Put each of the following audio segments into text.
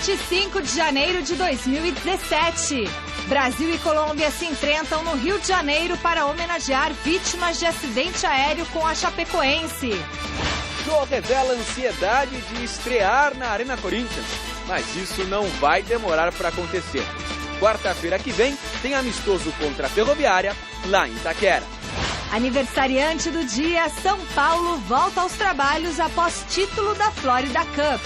25 de janeiro de 2017. Brasil e Colômbia se enfrentam no Rio de Janeiro para homenagear vítimas de acidente aéreo com a Chapecoense. Jô revela ansiedade de estrear na Arena Corinthians, mas isso não vai demorar para acontecer. Quarta-feira que vem tem amistoso contra a Ferroviária, lá em Itaquera. Aniversariante do dia, São Paulo volta aos trabalhos após título da Florida Cup.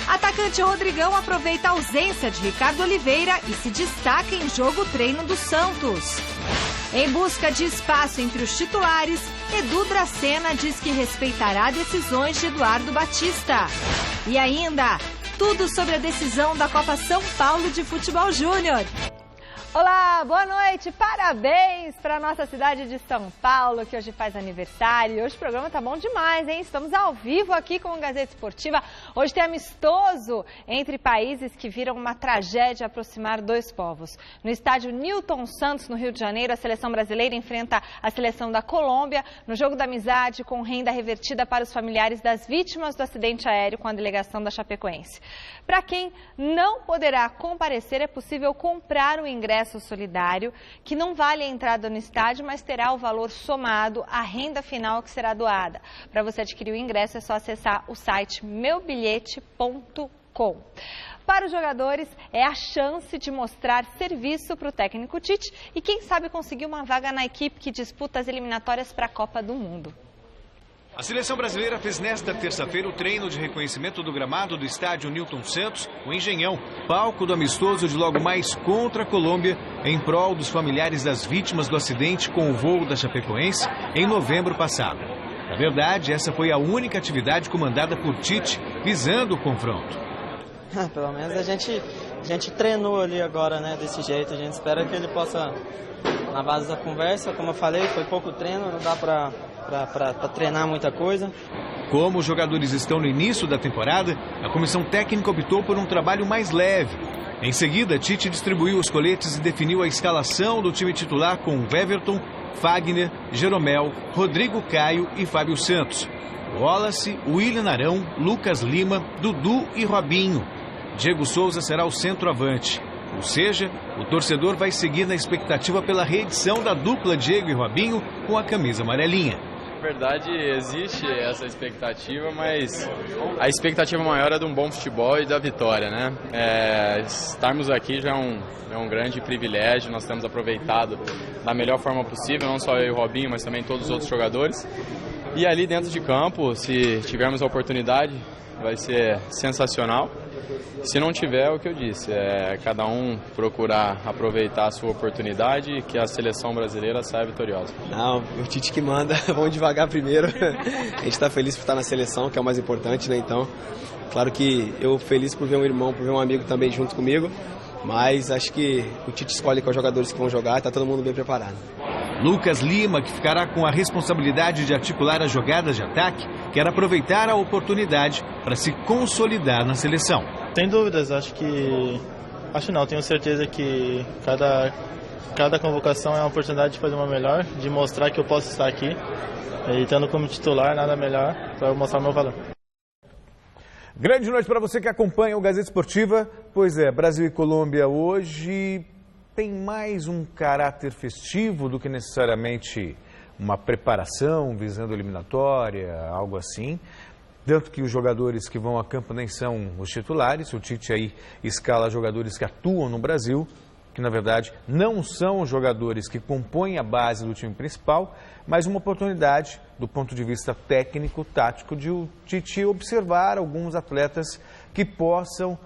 Atacante Rodrigão aproveita a ausência de Ricardo Oliveira e se destaca em jogo-treino do Santos. Em busca de espaço entre os titulares, Edu Dracena diz que respeitará decisões de Eduardo Batista. E ainda, tudo sobre a decisão da Copa São Paulo de Futebol Júnior. Olá, boa noite, parabéns para a nossa cidade de São Paulo, que hoje faz aniversário. Hoje o programa tá bom demais, hein? Estamos ao vivo aqui com o Gazeta Esportiva. Hoje tem amistoso entre países que viram uma tragédia aproximar dois povos. No estádio Newton Santos, no Rio de Janeiro, a seleção brasileira enfrenta a seleção da Colômbia no jogo da amizade com renda revertida para os familiares das vítimas do acidente aéreo com a delegação da Chapecoense. Para quem não poderá comparecer, é possível comprar o ingresso solidário, que não vale a entrada no estádio, mas terá o valor somado à renda final que será doada. Para você adquirir o ingresso, é só acessar o site meubilhete.com. Para os jogadores, é a chance de mostrar serviço para o técnico Tite e, quem sabe, conseguir uma vaga na equipe que disputa as eliminatórias para a Copa do Mundo. A seleção brasileira fez nesta terça-feira o treino de reconhecimento do gramado do estádio Newton Santos, o Engenhão, palco do amistoso de logo mais contra a Colômbia, em prol dos familiares das vítimas do acidente com o voo da Chapecoense em novembro passado. Na verdade, essa foi a única atividade comandada por Tite, visando o confronto. Pelo menos a gente treinou ali agora, né, desse jeito. A gente espera que ele possa, na base da conversa, como eu falei, foi pouco treino, não dá para treinar muita coisa. Como os jogadores estão no início da temporada, a comissão técnica optou por um trabalho mais leve. Em seguida, Tite distribuiu os coletes e definiu a escalação do time titular com Weverton, Fagner, Jeromel, Rodrigo Caio e Fábio Santos. Wallace, Willian Arão, Lucas Lima, Dudu e Robinho. Diego Souza será o centroavante. Ou seja, o torcedor vai seguir na expectativa pela reedição da dupla Diego e Robinho com a camisa amarelinha. Na verdade, existe essa expectativa, mas a expectativa maior é de um bom futebol e da vitória, né? Estarmos aqui já é um grande privilégio, nós temos aproveitado da melhor forma possível, não só eu e o Robinho, mas também todos os outros jogadores. E ali dentro de campo, se tivermos a oportunidade, vai ser sensacional. Se não tiver, é o que eu disse, cada um procurar aproveitar a sua oportunidade e que a seleção brasileira saia vitoriosa. Não, o Tite que manda, vamos devagar primeiro. A gente está feliz por estar na seleção, que é o mais importante, né? Então, claro que eu feliz por ver um irmão, por ver um amigo também junto comigo, mas acho que o Tite escolhe quais jogadores que vão jogar, está todo mundo bem preparado. Lucas Lima, que ficará com a responsabilidade de articular as jogadas de ataque, quer aproveitar a oportunidade para se consolidar na seleção. Sem dúvidas, tenho certeza que cada convocação é uma oportunidade de fazer uma melhor, de mostrar que eu posso estar aqui. E estando como titular, nada melhor para mostrar o meu valor. Grande noite para você que acompanha o Gazeta Esportiva. Pois é, Brasil e Colômbia hoje tem mais um caráter festivo do que necessariamente uma preparação visando eliminatória, algo assim. Tanto que os jogadores que vão a campo nem são os titulares. O Tite aí escala jogadores que atuam no Brasil, que na verdade não são os jogadores que compõem a base do time principal, mas uma oportunidade do ponto de vista técnico, tático, de o Tite observar alguns atletas que possam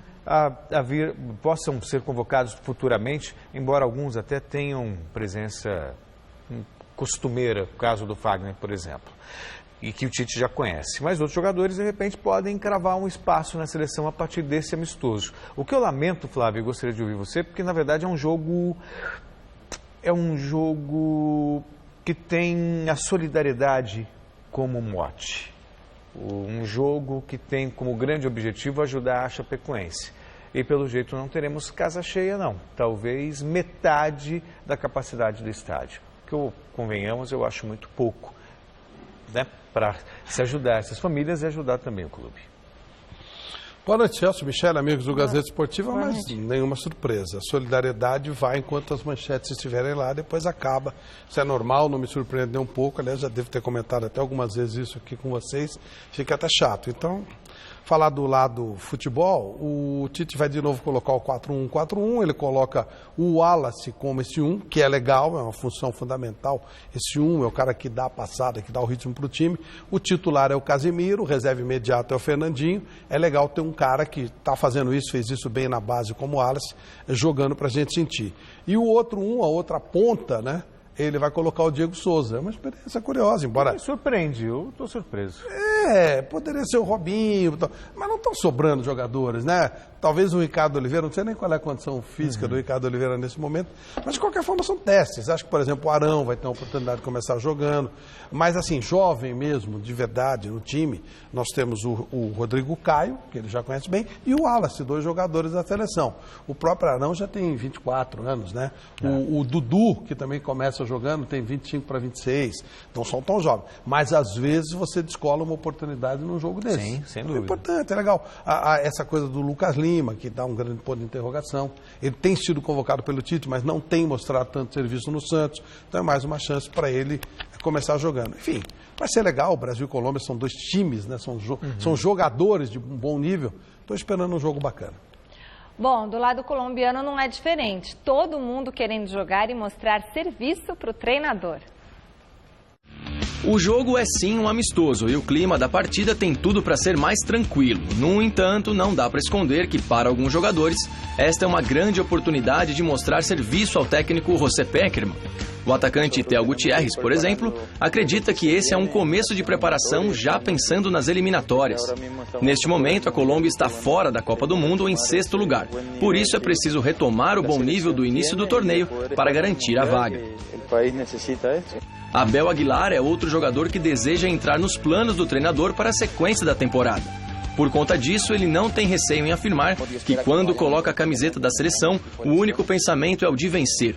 ser convocados futuramente, embora alguns até tenham presença costumeira, o caso do Fagner, por exemplo, e que o Tite já conhece. Mas outros jogadores, de repente, podem cravar um espaço na seleção a partir desse amistoso. O que eu lamento, Flávio, e gostaria de ouvir você, porque na verdade é um jogo que tem a solidariedade como mote. Um jogo que tem como grande objetivo ajudar a Chapecoense. E pelo jeito não teremos casa cheia, não. Talvez metade da capacidade do estádio. Que, convenhamos, eu acho muito pouco, né, para se ajudar essas famílias e ajudar também o clube. Boa noite, Celso, Michele, amigos do Gazeta Esportiva, mas nenhuma surpresa. A solidariedade vai enquanto as manchetes estiverem lá, depois acaba. Isso é normal, não me surpreende nem um pouco. Aliás, já devo ter comentado até algumas vezes isso aqui com vocês. Fica até chato. Então, falar do lado futebol, o Tite vai de novo colocar o 4-1-4-1, ele coloca o Wallace como esse 1, que é legal, é uma função fundamental. Esse 1 é o cara que dá a passada, que dá o ritmo para o time. O titular é o Casemiro, o reserva imediato é o Fernandinho. É legal ter um cara que está fazendo isso, fez isso bem na base como o Wallace, jogando para a gente sentir. E o outro 1, a outra ponta, né? Ele vai colocar o Diego Souza. É uma experiência curiosa, embora... Me surpreende, eu estou surpreso. Poderia ser o Robinho, mas não estão sobrando jogadores, né? Talvez o Ricardo Oliveira, não sei nem qual é a condição física do Ricardo Oliveira nesse momento, mas de qualquer forma são testes. Acho que, por exemplo, o Arão vai ter uma oportunidade de começar jogando, mas assim, jovem mesmo, de verdade, no time, nós temos o Rodrigo Caio, que ele já conhece bem, e o Wallace, 2 jogadores da seleção. O próprio Arão já tem 24 anos, né? O Dudu, que também começa jogando, tem 25 para 26, não são tão jovens, mas às vezes você descola uma oportunidade num jogo desse. Sim, sem dúvida. É importante, é legal. Essa coisa do Lucas Lima, que dá um grande ponto de interrogação. Ele tem sido convocado pelo Tite, mas não tem mostrado tanto serviço no Santos. Então é mais uma chance para ele começar jogando. Enfim, vai ser legal. O Brasil e Colômbia são 2 times, né? São jogadores de um bom nível. Estou esperando um jogo bacana. Bom, do lado colombiano não é diferente. Todo mundo querendo jogar e mostrar serviço para o treinador. O jogo é sim um amistoso e o clima da partida tem tudo para ser mais tranquilo. No entanto, não dá para esconder que, para alguns jogadores, esta é uma grande oportunidade de mostrar serviço ao técnico José Pekerman. O atacante Theo Gutierrez, por exemplo, acredita que esse é um começo de preparação já pensando nas eliminatórias. Neste momento, a Colômbia está fora da Copa do Mundo em 6º lugar. Por isso é preciso retomar o bom nível do início do torneio para garantir a vaga. Abel Aguilar é outro jogador que deseja entrar nos planos do treinador para a sequência da temporada. Por conta disso, ele não tem receio em afirmar que quando coloca a camiseta da seleção, o único pensamento é o de vencer.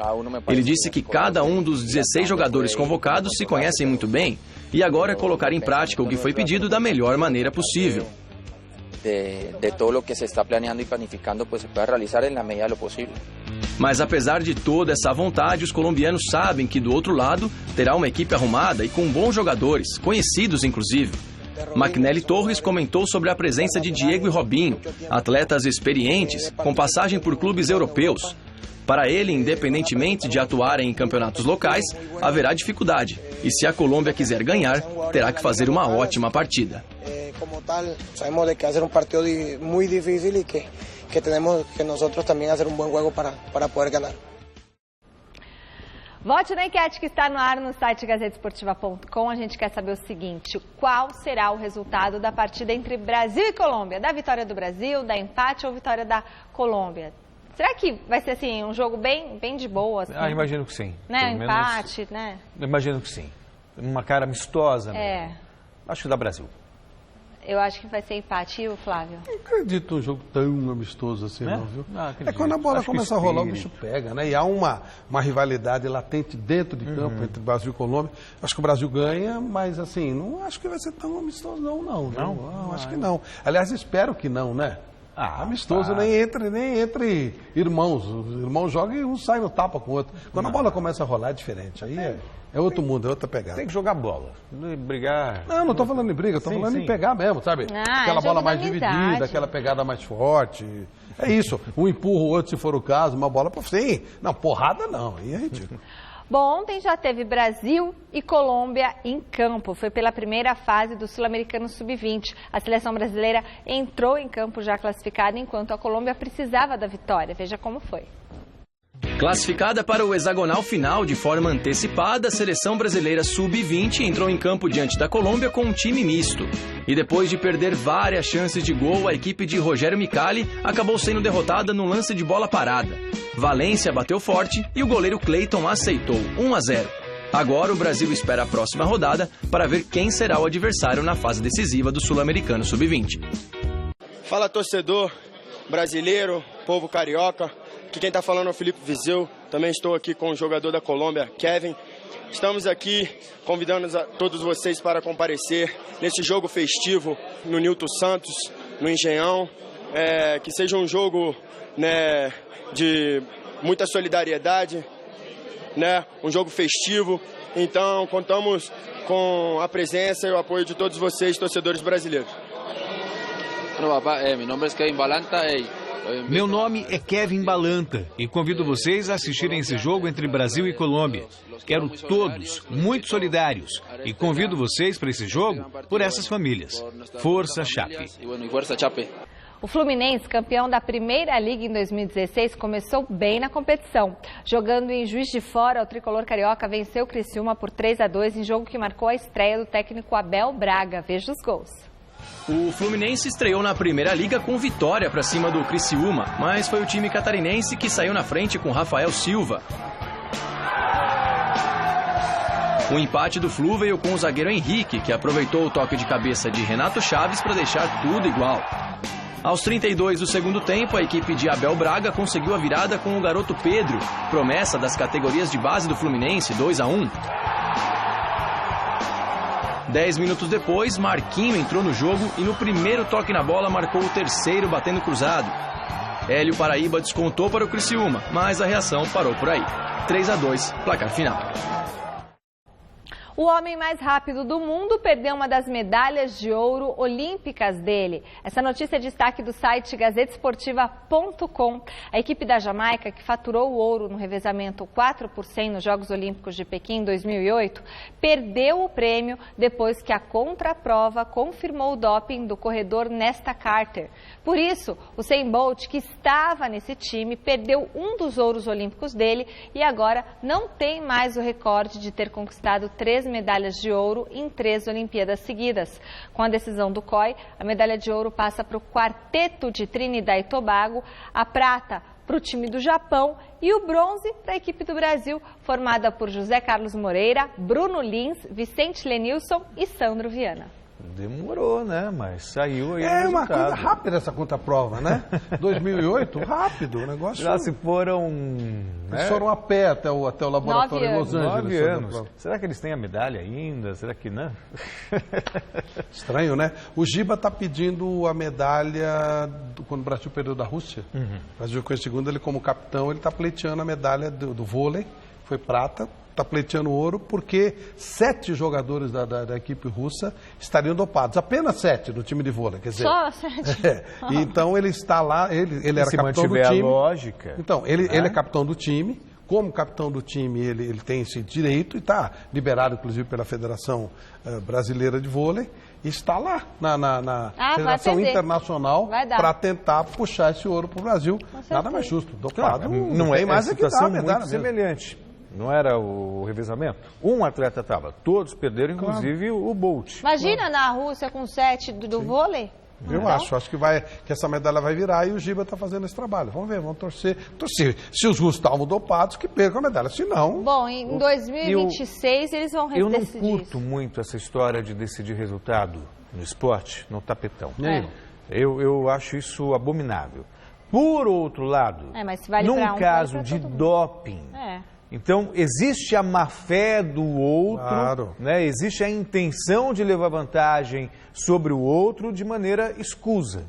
Ele disse que cada um dos 16 jogadores convocados se conhecem muito bem e agora é colocar em prática o que foi pedido da melhor maneira possível. De todo o que se está planeando e planificando, pues se puede realizar na medida do possível. Mas apesar de toda essa vontade, os colombianos sabem que do outro lado terá uma equipe arrumada e com bons jogadores, conhecidos inclusive. Magnelli Torres comentou sobre a presença de Diego e Robinho, atletas experientes, com passagem por clubes europeus. Para ele, independentemente de atuarem em campeonatos locais, haverá dificuldade. E se a Colômbia quiser ganhar, terá que fazer uma ótima partida. Como tal, sabemos de que vai ser partido muito difícil e que temos que nós também fazer bom jogo para poder ganhar. Vote na enquete que está no ar no site gazetesportiva.com. A gente quer saber o seguinte: qual será o resultado da partida entre Brasil e Colômbia? Da vitória do Brasil, da empate ou vitória da Colômbia? Será que vai ser assim um jogo bem de boa? Assim? Imagino que sim. Né? Empate, né? Imagino que sim. Uma cara amistosa. Acho que dá Brasil. Eu acho que vai ser empate, e o Flávio? Não acredito um jogo tão amistoso assim, não, viu? É quando a bola começa a rolar, o bicho pega, né? E há uma rivalidade latente dentro de campo entre Brasil e Colômbia. Acho que o Brasil ganha, mas assim, não acho que vai ser tão amistoso, não. Acho que não. Aliás, espero que não, né? Amistoso nem entre irmãos. Os irmãos jogam e um sai no tapa com o outro. Quando a bola começa a rolar é diferente. Aí é outro mundo, é outra pegada. Tem que jogar bola, brigar. Não estou falando em briga, estou falando em pegar mesmo, sabe? Aquela bola mais dividida, aquela pegada mais forte. É isso. Um empurra o outro se for o caso, uma bola para sim. Não, porrada não. Aí é ridículo. Bom, ontem já teve Brasil e Colômbia em campo. Foi pela primeira fase do Sul-Americano Sub-20. A seleção brasileira entrou em campo já classificada, enquanto a Colômbia precisava da vitória. Veja como foi. Classificada para o hexagonal final de forma antecipada, a seleção brasileira Sub-20 entrou em campo diante da Colômbia com um time misto. E depois de perder várias chances de gol, a equipe de Rogério Micali acabou sendo derrotada no lance de bola parada. Valência bateu forte e o goleiro Cleiton aceitou 1-0. Agora o Brasil espera a próxima rodada para ver quem será o adversário na fase decisiva do Sul-Americano Sub-20. Fala, torcedor brasileiro, povo carioca. Aqui quem está falando é o Felipe Viseu. Também estou aqui com o jogador da Colômbia, Kevin. Estamos aqui convidando a todos vocês para comparecer nesse jogo festivo no Nilton Santos, no Engenhão. que seja um jogo, né, de muita solidariedade, né, um jogo festivo. Então, contamos com a presença e o apoio de todos vocês, torcedores brasileiros. Meu nome é Kevin Balanta e convido vocês a assistirem esse jogo entre Brasil e Colômbia. Quero todos muito solidários e convido vocês para esse jogo por essas famílias. Força Chape! O Fluminense, campeão da Primeira Liga em 2016, começou bem na competição. Jogando em Juiz de Fora, o tricolor carioca venceu o Criciúma por 3-2 em jogo que marcou a estreia do técnico Abel Braga. Veja os gols. O Fluminense estreou na Primeira Liga com vitória para cima do Criciúma, mas foi o time catarinense que saiu na frente com Rafael Silva. O empate do Flu veio com o zagueiro Henrique, que aproveitou o toque de cabeça de Renato Chaves para deixar tudo igual. Aos 32 do segundo tempo, a equipe de Abel Braga conseguiu a virada com o garoto Pedro, promessa das categorias de base do Fluminense, 2-1. 10 minutos depois, Marquinho entrou no jogo e no primeiro toque na bola marcou o terceiro batendo cruzado. Hélio Paraíba descontou para o Criciúma, mas a reação parou por aí. 3-2, placar final. O homem mais rápido do mundo perdeu uma das medalhas de ouro olímpicas dele. Essa notícia é destaque do site gazetesportiva.com. A equipe da Jamaica, que faturou o ouro no revezamento 4% nos Jogos Olímpicos de Pequim em 2008, perdeu o prêmio depois que a contraprova confirmou o doping do corredor Nesta Carter. Por isso, o Usain Bolt, que estava nesse time, perdeu um dos ouros olímpicos dele e agora não tem mais o recorde de ter conquistado 3 medalhas de ouro em 3 Olimpíadas seguidas. Com a decisão do COI, a medalha de ouro passa para o quarteto de Trinidad e Tobago, a prata para o time do Japão e o bronze para a equipe do Brasil, formada por José Carlos Moreira, Bruno Lins, Vicente Lenilson e Sandro Viana. Demorou, né? Mas saiu aí o resultado. É uma coisa rápida essa contraprova, né? 2008, rápido, o negócio... Já se foram... Eles foram a pé até o laboratório em Los Angeles. 9 anos. Será que eles têm a medalha ainda? Será que não? Estranho, né? O Giba está pedindo a medalha quando o Brasil perdeu da Rússia. O Brasil ficou em segundo, ele como capitão, ele está pleiteando a medalha do vôlei, foi prata. Está pleiteando ouro porque 7 jogadores da equipe russa estariam dopados. Apenas 7 no time de vôlei, quer dizer... Só 7? Então ele está lá, ele era capitão do time. A lógica. Então, ele é capitão do time. Como capitão do time, ele tem esse direito e está liberado, inclusive, pela Federação Brasileira de Vôlei. E está lá na Federação Internacional para tentar puxar esse ouro para o Brasil. Nada mais justo. Dopado não é mais a situação muito semelhante. Não era o revezamento? Um atleta estava, todos perderam, inclusive o Bolt. Imagina na Rússia com 7 do vôlei. Eu acho que essa medalha vai virar e o Giba está fazendo esse trabalho. Vamos ver, vamos torcer. Se os russos estavam dopados, que percam a medalha. Se não... Bom, em 2026 eles vão decidir. Eu não curto muito essa história de decidir resultado no esporte, no tapetão. Eu acho isso abominável. Por outro lado, num caso de doping... Então, existe a má-fé do outro, né? Existe a intenção de levar vantagem sobre o outro de maneira escusa.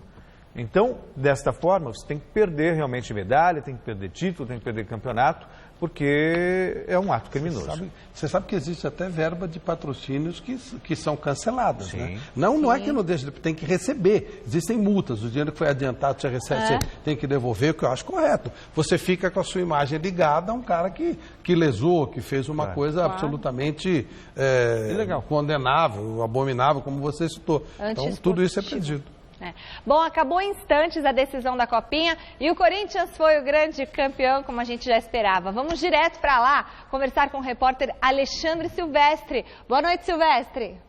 Então, desta forma, você tem que perder realmente medalha, tem que perder título, tem que perder campeonato, porque é um ato criminoso. Você sabe que existe até verba de patrocínios que são canceladas, né? Não é que não deixa, tem que receber. Existem multas, o dinheiro que foi adiantado você recebe, você tem que devolver, o que eu acho correto. Você fica com a sua imagem ligada a um cara que lesou, que fez uma coisa absolutamente condenável, abominável, como você citou. Então, tudo isso é perdido. Bom, acabou em instantes a decisão da Copinha e o Corinthians foi o grande campeão, como a gente já esperava. Vamos direto para lá conversar com o repórter Alexandre Silvestre. Boa noite, Silvestre.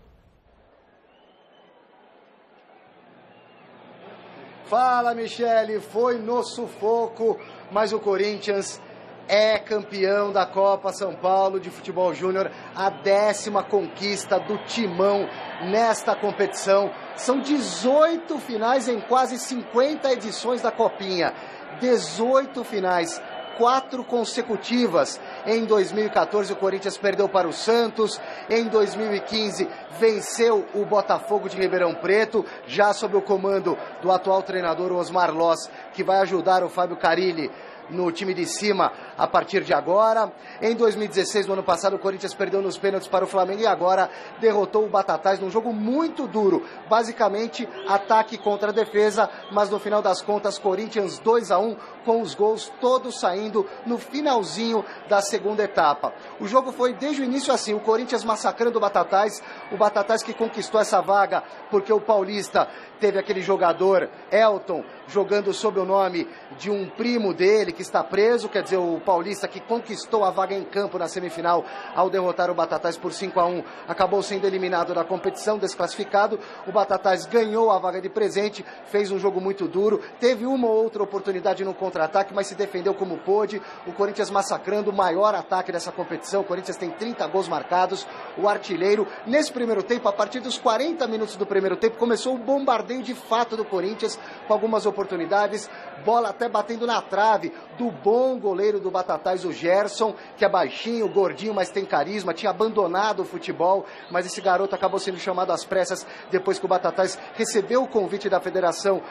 Fala, Michele. Foi no sufoco, mas o Corinthians é campeão da Copa São Paulo de Futebol Júnior, a 10ª conquista do Timão nesta competição. São 18 finais em quase 50 edições da Copinha. 18 finais, 4 consecutivas. Em 2014 o Corinthians perdeu para o Santos, em 2015 venceu o Botafogo de Ribeirão Preto, já sob o comando do atual treinador Osmar Loss, que vai ajudar o Fábio Carilli no time de cima a partir de agora. Em 2016, no ano passado, o Corinthians perdeu nos pênaltis para o Flamengo e agora derrotou o Batatais num jogo muito duro. Basicamente, ataque contra a defesa, mas no final das contas, Corinthians 2-1, com os gols todos saindo no finalzinho da segunda etapa. O jogo foi desde o início assim, o Corinthians massacrando o Batatais que conquistou essa vaga porque o Paulista teve aquele jogador, Elton, jogando sob o nome de um primo dele que está preso, quer dizer, o Paulista que conquistou a vaga em campo na semifinal ao derrotar o Batatais por 5-1, acabou sendo eliminado da competição, desclassificado. O Batatais ganhou a vaga de presente, fez um jogo muito duro, teve uma ou outra oportunidade no contra-ataque, mas se defendeu como pôde. O Corinthians massacrando o maior ataque dessa competição. O Corinthians tem 30 gols marcados. O artilheiro, nesse primeiro tempo, a partir dos 40 minutos do primeiro tempo, começou o bombardeio de fato do Corinthians, com algumas oportunidades, bola até batendo na trave do bom goleiro do Batatais, o Gerson, que é baixinho, gordinho, mas tem carisma, tinha abandonado o futebol, mas esse garoto acabou sendo chamado às pressas depois que o Batatais recebeu o convite da federação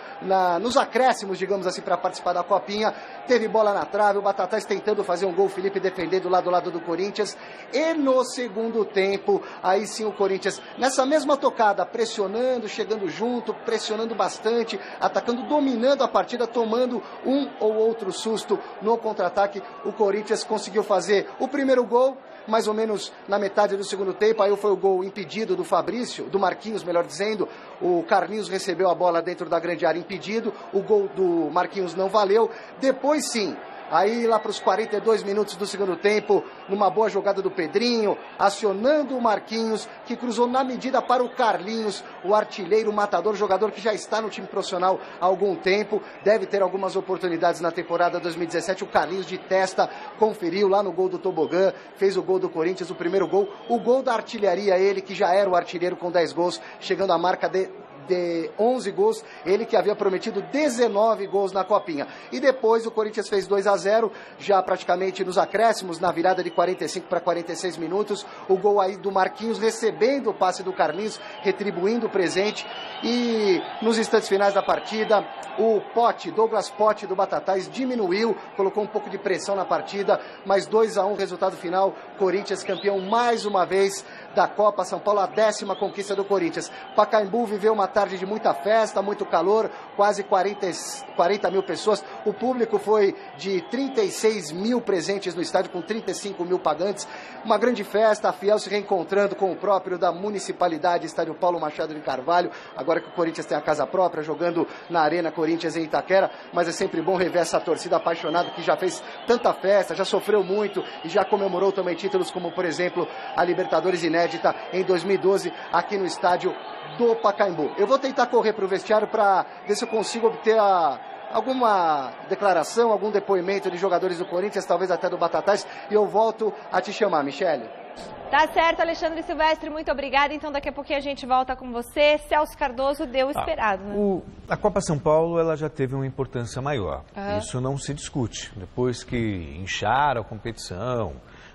nos acréscimos, digamos assim, para participar da Copinha. Teve bola na trave, o Batatais tentando fazer um gol, o Felipe defendendo lá do lado do Corinthians, e no segundo tempo, aí sim o Corinthians, nessa mesma tocada, pressionando, chegando junto, pressionando bastante, atacando, dominando a partida, tomando um ou outro susto no contra-ataque. O Corinthians conseguiu fazer o primeiro gol, mais ou menos na metade do segundo tempo. Aí foi o gol impedido do Fabrício, do Marquinhos, melhor dizendo. O Carlinhos recebeu a bola dentro da grande área impedido, o gol do Marquinhos não valeu. Depois sim, aí lá para os 42 minutos do segundo tempo, numa boa jogada do Pedrinho, acionando o Marquinhos, que cruzou na medida para o Carlinhos, o artilheiro, o matador, jogador que já está no time profissional há algum tempo, deve ter algumas oportunidades na temporada 2017. O Carlinhos de testa conferiu lá no gol do Tobogã, fez o gol do Corinthians, o primeiro gol, o gol da artilharia, ele que já era o artilheiro com 10 gols, chegando à marca de 11 gols, ele que havia prometido 19 gols na Copinha. E depois o Corinthians fez 2-0, já praticamente nos acréscimos, na virada de 45 para 46 minutos, o gol aí do Marquinhos, recebendo o passe do Carlinhos, retribuindo o presente. E nos instantes finais da partida, o Douglas Pote do Batatais diminuiu, colocou um pouco de pressão na partida, mas 2-1, resultado final, Corinthians campeão mais uma vez da Copa São Paulo, a 10ª conquista do Corinthians. Pacaembu viveu uma tarde de muita festa, muito calor, quase 40 mil pessoas. O público foi de 36 mil presentes no estádio, com 35 mil pagantes. Uma grande festa, a Fiel se reencontrando com o próprio da municipalidade, estádio Paulo Machado de Carvalho, agora que o Corinthians tem a casa própria, jogando na Arena Corinthians em Itaquera, mas é sempre bom rever essa torcida apaixonada que já fez tanta festa, já sofreu muito e já comemorou também títulos como, por exemplo, a Libertadores inédita em 2012, aqui no estádio do Pacaembu. Eu vou tentar correr para o vestiário para ver se eu consigo obter alguma declaração, algum depoimento de jogadores do Corinthians, talvez até do Batatais, e eu volto a te chamar, Michele. Tá certo, Alexandre Silvestre, muito obrigada. Então daqui a pouquinho a gente volta com você. Celso Cardoso deu o esperado, né? A Copa São Paulo, ela já teve uma importância maior. Isso não se discute. Depois que incharam a competição,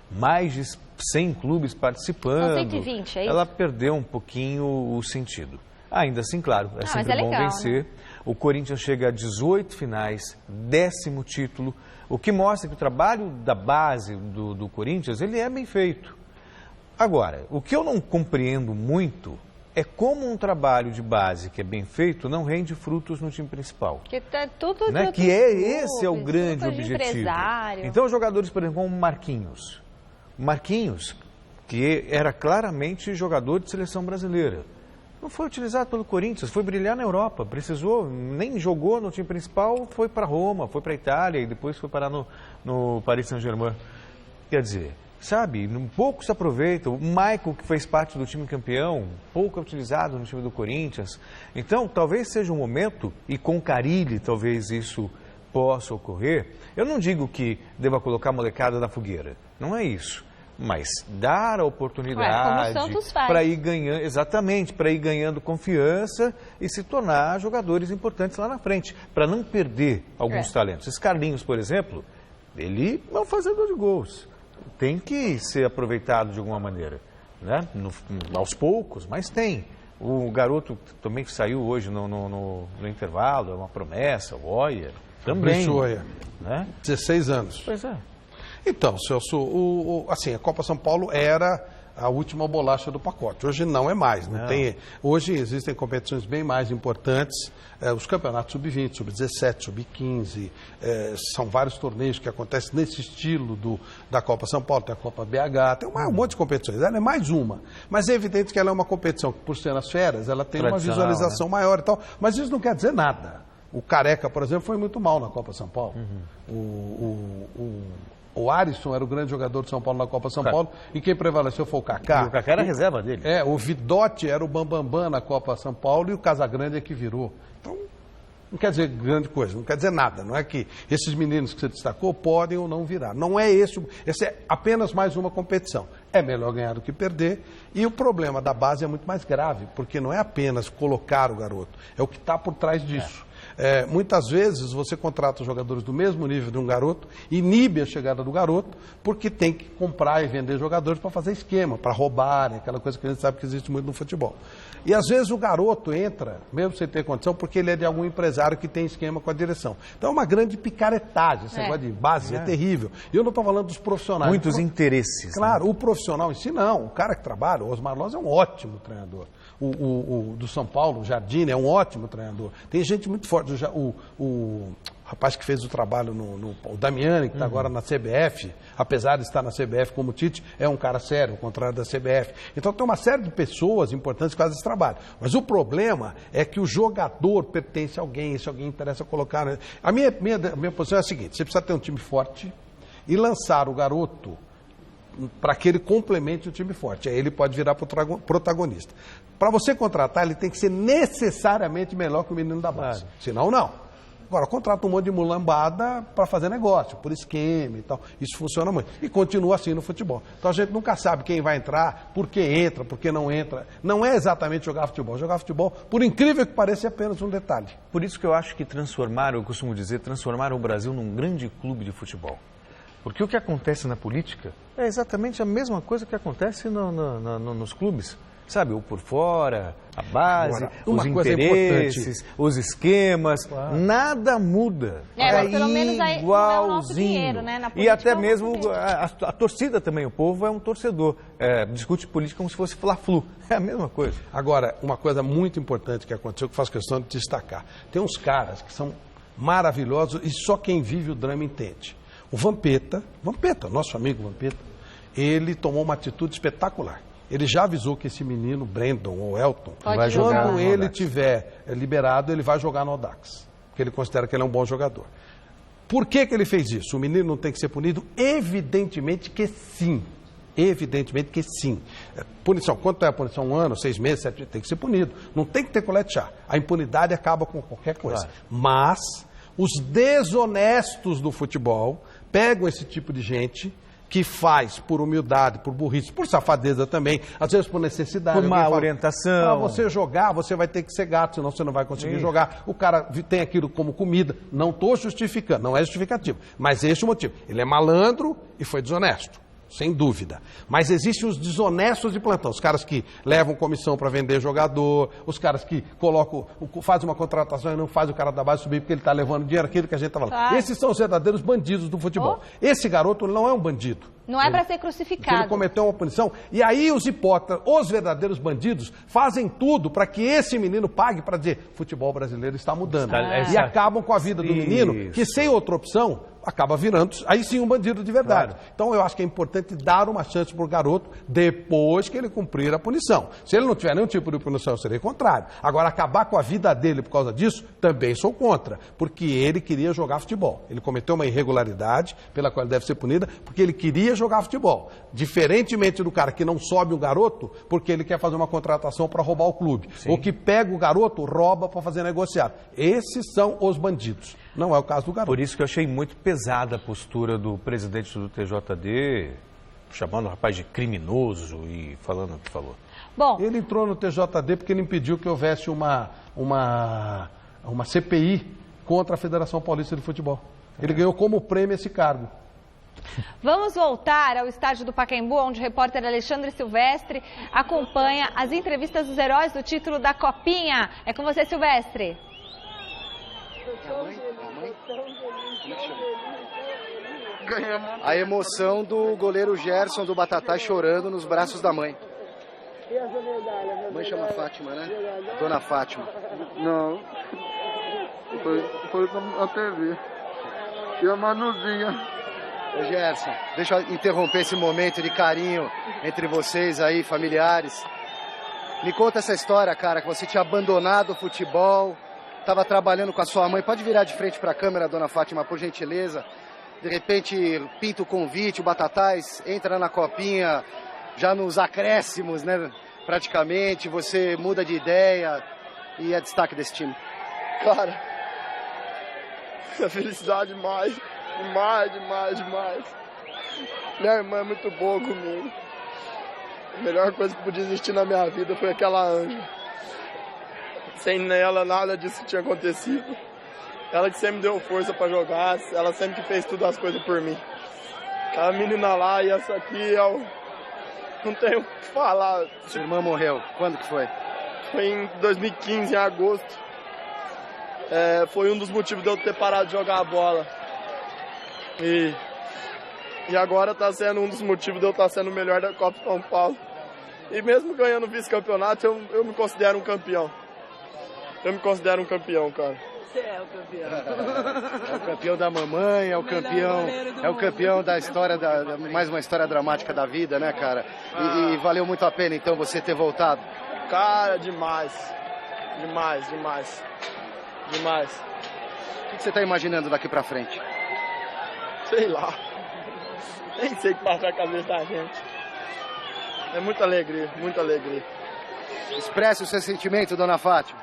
mais de 100 clubes participando, 120, é isso? Ela perdeu um pouquinho o sentido. Ainda assim, claro, é sempre bom legal, vencer. Né? O Corinthians chega a 18 finais, 10º título, o que mostra que o trabalho da base do Corinthians, ele é bem feito. Agora, o que eu não compreendo muito é como um trabalho de base que é bem feito não rende frutos no time principal. Que tá tudo, né? Que esse é o grande objetivo. Então, os jogadores, por exemplo, como Marquinhos, que era claramente jogador de seleção brasileira, não foi utilizado pelo Corinthians, foi brilhar na Europa, nem jogou no time principal, foi para Roma, foi para Itália e depois foi parar no Paris Saint-Germain. Quer dizer, sabe, pouco se aproveita. O Michael, que fez parte do time campeão, pouco é utilizado no time do Corinthians. Então, talvez seja um momento, e com o Carilli talvez isso possa ocorrer. Eu não digo que deva colocar a molecada na fogueira, não é isso. Mas dar a oportunidade para ir ganhando, exatamente, para ir ganhando confiança e se tornar jogadores importantes lá na frente, para não perder alguns talentos. Esse Carlinhos, por exemplo, Ele é um fazedor de gols. Tem que ser aproveitado de alguma maneira, né? Aos poucos, mas tem. O garoto também que saiu hoje no intervalo, é uma promessa, o Oia, também. Oia, né? 16 anos. Pois é. Então, Celso, assim, a Copa São Paulo era a última bolacha do pacote. Hoje não é mais. Não. Hoje existem competições bem mais importantes. Os campeonatos sub-20, sub-17, sub-15. São vários torneios que acontecem nesse estilo da Copa São Paulo. Tem a Copa BH, tem um monte de competições. Ela é mais uma. Mas é evidente que ela é uma competição que, por ser nas férias, ela tem uma visualização maior e tal. Mas isso não quer dizer nada. O Careca, por exemplo, foi muito mal na Copa São Paulo. O Arisson era o grande jogador de São Paulo na Copa São Paulo e quem prevaleceu foi o Kaká. E o Kaká era a reserva dele. O Vidotti era o bambambam na Copa São Paulo e o Casagrande é que virou. Então, não quer dizer grande coisa, não quer dizer nada. Não é que esses meninos que você destacou podem ou não virar. Não é esse é apenas mais uma competição. É melhor ganhar do que perder. E o problema da base é muito mais grave, porque não é apenas colocar o garoto, é o que está por trás disso. Muitas vezes você contrata jogadores do mesmo nível de um garoto, inibe a chegada do garoto, porque tem que comprar e vender jogadores para fazer esquema, para roubar, aquela coisa que a gente sabe que existe muito no futebol. E às vezes o garoto entra, mesmo sem ter condição, porque ele é de algum empresário que tem esquema com a direção. Então é uma grande picaretagem, esse negócio de base é terrível. E eu não estou falando dos profissionais. Muitos interesses. Claro, o profissional em si não, o cara que trabalha, o Osmar Loz é um ótimo treinador. O do São Paulo, o Jardine, é um ótimo treinador. Tem gente muito forte. O rapaz que fez o trabalho o Damiani, que está agora na CBF, apesar de estar na CBF como Tite, é um cara sério, ao contrário da CBF. Então tem uma série de pessoas importantes que fazem esse trabalho. Mas o problema é que o jogador pertence a alguém, se alguém interessa colocar... Né? A minha posição é a seguinte: você precisa ter um time forte e lançar o garoto para que ele complemente o time forte. Aí ele pode virar protagonista. Para você contratar, ele tem que ser necessariamente melhor que o menino da base. Senão, não. Agora, contrata um monte de mulambada para fazer negócio, por esquema e tal. Isso funciona muito. E continua assim no futebol. Então a gente nunca sabe quem vai entrar, por que entra, por que não entra. Não é exatamente jogar futebol. Jogar futebol, por incrível que pareça, é apenas um detalhe. Por isso que eu acho que eu costumo dizer, transformaram o Brasil num grande clube de futebol. Porque o que acontece na política é exatamente a mesma coisa que acontece nos clubes. Sabe, o por fora, a base, os interesses, os esquemas, nada muda. Mas pelo menos aí igualzinho. Não é o nosso dinheiro, né? Na e até mesmo a torcida também, o povo é um torcedor. Discute política como se fosse Fla-Flu. É a mesma coisa. Agora, uma coisa muito importante que aconteceu, que eu faço questão de destacar. Tem uns caras que são maravilhosos e só quem vive o drama entende. O Vampeta, nosso amigo Vampeta, ele tomou uma atitude espetacular. Ele já avisou que esse menino, Brandon ou Elton, quando ele tiver liberado, ele vai jogar no Audax. Porque ele considera que ele é um bom jogador. Por que ele fez isso? O menino não tem que ser punido? Evidentemente que sim. Evidentemente que sim. Punição, quanto é a punição? 1 ano, 6 meses, 7 meses, tem que ser punido. Não tem que ter colete de chá. A impunidade acaba com qualquer coisa. Claro. Mas os desonestos do futebol pegam esse tipo de gente que faz por humildade, por burrice, por safadeza também, às vezes por necessidade. Por má orientação. Para você jogar, você vai ter que ser gato, senão você não vai conseguir jogar. O cara tem aquilo como comida. Não estou justificando, não é justificativo. Mas este é o motivo. Ele é malandro e foi desonesto. Sem dúvida. Mas existem os desonestos de plantão. Os caras que levam comissão para vender jogador, os caras que fazem uma contratação e não fazem o cara da base subir porque ele está levando dinheiro, aquilo que a gente está falando. Claro. Esses são os verdadeiros bandidos do futebol. Esse garoto não é um bandido. Não é para ser crucificado. Ele cometeu uma punição. E aí os hipócritas, os verdadeiros bandidos, fazem tudo para que esse menino pague para dizer: futebol brasileiro está mudando. E acabam com a vida do menino, que sem outra opção acaba virando, aí sim, um bandido de verdade. Claro. Então eu acho que é importante dar uma chance pro garoto depois que ele cumprir a punição. Se ele não tiver nenhum tipo de punição, eu serei contrário. Agora, acabar com a vida dele por causa disso, também sou contra, porque ele queria jogar futebol. Ele cometeu uma irregularidade pela qual ele deve ser punida, porque ele queria jogar futebol. Diferentemente do cara que não sobe o garoto porque ele quer fazer uma contratação para roubar o clube. Sim. Ou que pega o garoto, rouba para fazer negociar. Esses são os bandidos. Não é o caso do garoto. Por isso que eu achei muito pesada a postura do presidente do TJD, chamando o rapaz de criminoso e falando o que falou. Bom, ele entrou no TJD porque ele impediu que houvesse uma CPI contra a Federação Paulista de Futebol. Ele ganhou como prêmio esse cargo. Vamos voltar ao estádio do Pacaembu, onde o repórter Alexandre Silvestre acompanha as entrevistas dos heróis do título da Copinha. É com você, Silvestre. A emoção do goleiro Gerson do Batatais chorando nos braços da mãe. A mãe chama Fátima, né? Dona Fátima. Não. Foi na TV. E a Manuzinha. Ô Gerson, deixa eu interromper esse momento de carinho entre vocês aí, familiares. Me conta essa história, cara, que você tinha abandonado o futebol, estava trabalhando com a sua mãe. Pode virar de frente para a câmera, dona Fátima, por gentileza. De repente, pinta o convite, o Batatais entra na Copinha, já nos acréscimos, né? Praticamente, você muda de ideia e é destaque desse time. Cara, é felicidade demais. Demais. Minha irmã é muito boa comigo. A melhor coisa que podia existir na minha vida foi aquela Anja. Sem ela, nada disso tinha acontecido. Ela que sempre me deu força pra jogar, ela sempre que fez todas as coisas por mim. Aquela menina lá e essa aqui, eu não tenho o que falar. Sua irmã morreu, quando que foi? Foi em 2015, em agosto. Foi um dos motivos de eu ter parado de jogar a bola. E agora está sendo um dos motivos de eu estar sendo o melhor da Copa São Paulo. E mesmo ganhando vice-campeonato, eu me considero um campeão. Eu me considero um campeão, cara. Você é o campeão. É o campeão da mamãe, é o campeão da história, mais uma história dramática da vida, né, cara? E valeu muito a pena, então, você ter voltado. Cara, demais. O que você está imaginando daqui pra frente? Sei lá. Nem sei o que passa na cabeça da gente. É muita alegria. Expresse o seu sentimento, dona Fátima.